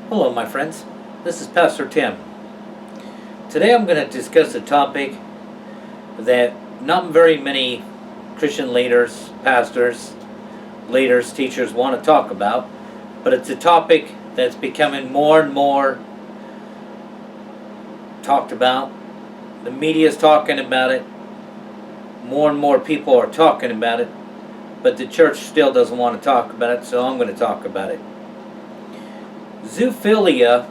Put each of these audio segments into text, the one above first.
Hello, my friends. This is Pastor Tim. Today I'm going to discuss a topic that not very many Christian leaders, pastors, leaders, teachers want to talk about, but it's a topic that's becoming more and more talked about. The media is talking about it. More and more people are talking about it, but the church still doesn't want to talk about it, so I'm going to talk about it. Zoophilia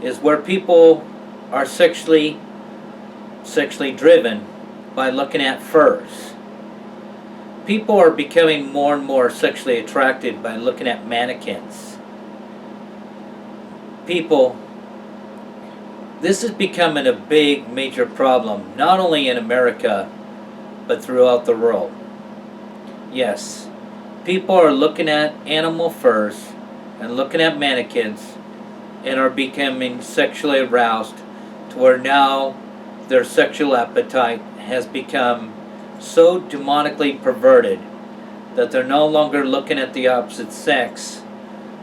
is where people are sexually driven by looking at furs. People are becoming more and more sexually attracted by looking at mannequins. This is becoming a big, major problem, not only in America, but throughout the world. Yes, people are looking at animal furs and looking at mannequins and are becoming sexually aroused to where now their sexual appetite has become so demonically perverted that they're no longer looking at the opposite sex.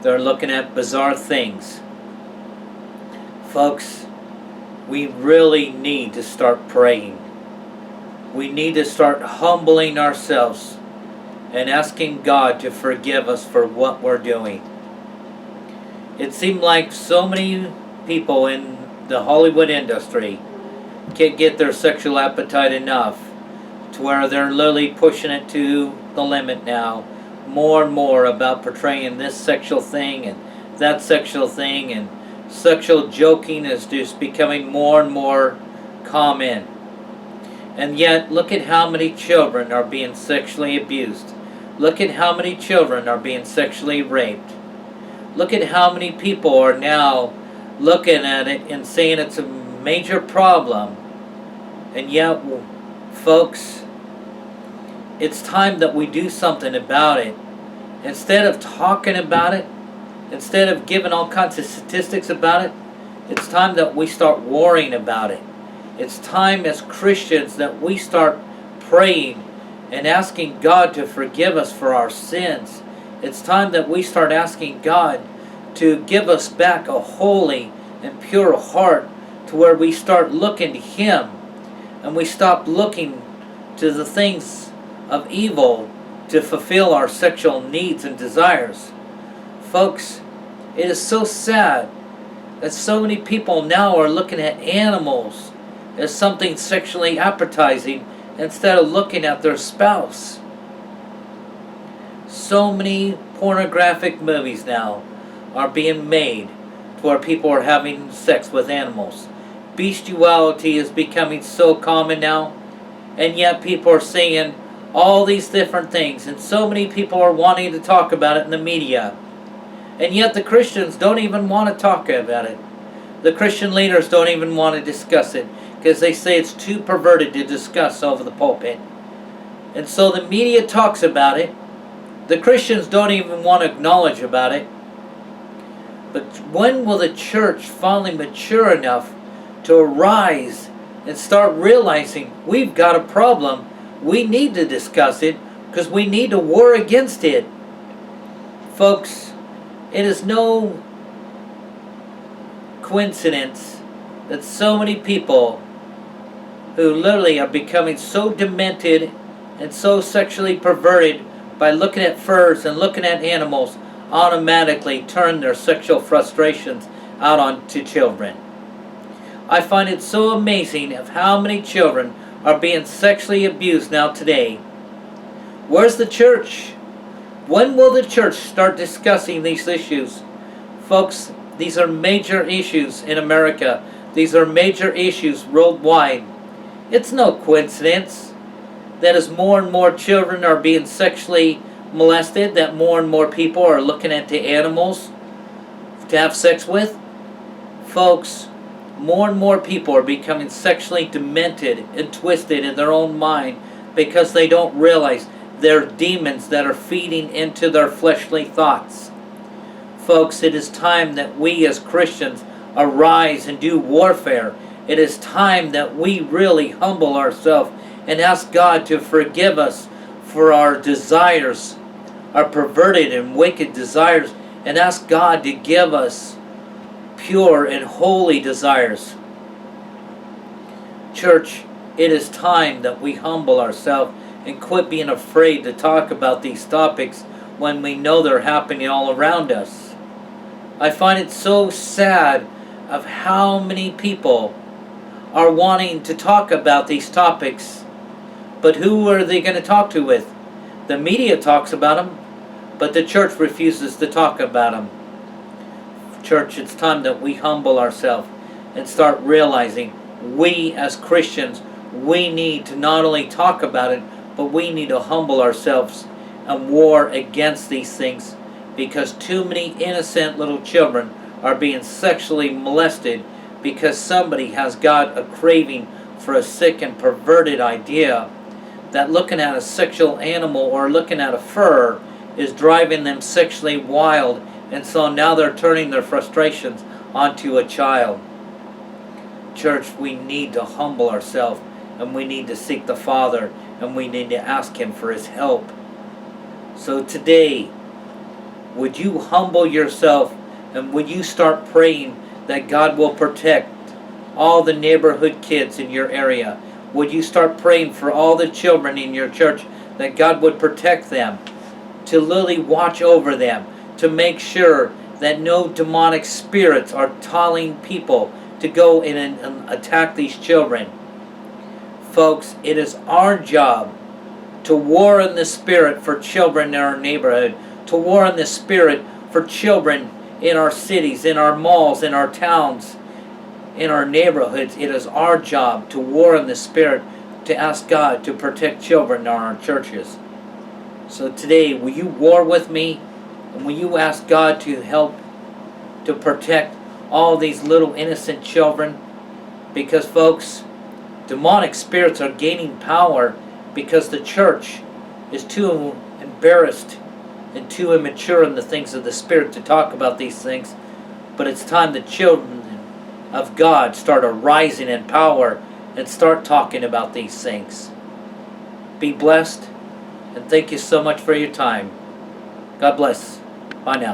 They're looking at bizarre things. Folks, we really need to start praying. We need to start humbling ourselves and asking God to forgive us for what we're doing. It seemed like so many people in the Hollywood industry can't get their sexual appetite enough to where they're literally pushing it to the limit now, more and more about portraying this sexual thing and that sexual thing, and sexual joking is just becoming more and more common. And yet, look at how many children are being sexually abused. Look at how many children are being sexually raped. Look at how many people are now looking at it and saying it's a major problem. And yet, folks, it's time that we do something about it. Instead of talking about it, instead of giving all kinds of statistics about it, it's time that we start worrying about it. It's time as Christians that we start praying and asking God to forgive us for our sins. It's time that we start asking God to give us back a holy and pure heart to where we start looking to Him and we stop looking to the things of evil to fulfill our sexual needs and desires. Folks, it is so sad that so many people now are looking at animals as something sexually appetizing instead of looking at their spouse. So many pornographic movies now are being made to where people are having sex with animals. Bestiality is becoming so common now, and yet people are saying all these different things, and so many people are wanting to talk about it in the media. And yet the Christians don't even want to talk about it. The Christian leaders don't even want to discuss it because they say it's too perverted to discuss over the pulpit. And so the media talks about it. The Christians don't even want to acknowledge about it. But when will the church finally mature enough to arise and start realizing we've got a problem? We need to discuss it because we need to war against it. Folks, it is no coincidence that so many people who literally are becoming so demented and so sexually perverted by looking at furs and looking at animals automatically turn their sexual frustrations out onto children. I find it so amazing of how many children are being sexually abused now today. Where's the church? When will the church start discussing these issues? Folks, these are major issues in America. These are major issues worldwide. It's no coincidence that as more and more children are being sexually molested, that more and more people are looking at the animals to have sex with. Folks, more and more people are becoming sexually demented and twisted in their own mind because they don't realize they're demons that are feeding into their fleshly thoughts. Folks, it is time that we as Christians arise and do warfare. It is time that we really humble ourselves and ask God to forgive us for our desires, our perverted and wicked desires, and ask God to give us pure and holy desires. Church, it is time that we humble ourselves and quit being afraid to talk about these topics when we know they're happening all around us. I find it so sad of how many people are wanting to talk about these topics, but who are they going to talk to with? The media talks about them, but the church refuses to talk about them. Church, it's time that we humble ourselves and start realizing we as Christians, we need to not only talk about it, but we need to humble ourselves and war against these things, because too many innocent little children are being sexually molested because somebody has got a craving for a sick and perverted idea that looking at a sexual animal or looking at a fur is driving them sexually wild, and so now they're turning their frustrations onto a child. Church, we need to humble ourselves, and we need to seek the Father, and we need to ask Him for His help. So today, would you humble yourself, and would you start praying that God will protect all the neighborhood kids in your area? Would you start praying for all the children in your church, that God would protect them, to literally watch over them, to make sure that no demonic spirits are telling people to go in and attack these children? Folks, it is our job to war in the spirit for children in our neighborhood, to war in the spirit for children in our cities, in our malls, in our towns, in our neighborhoods. It is our job to war in the spirit, to ask God to protect children in our churches. So today, will you war with me? And will you ask God to help to protect all these little innocent children? Because folks, demonic spirits are gaining power because the church is too embarrassed and too immature in the things of the Spirit to talk about these things. But it's time the children of God start arising in power and start talking about these things. Be blessed, and thank you so much for your time. God bless. Bye now.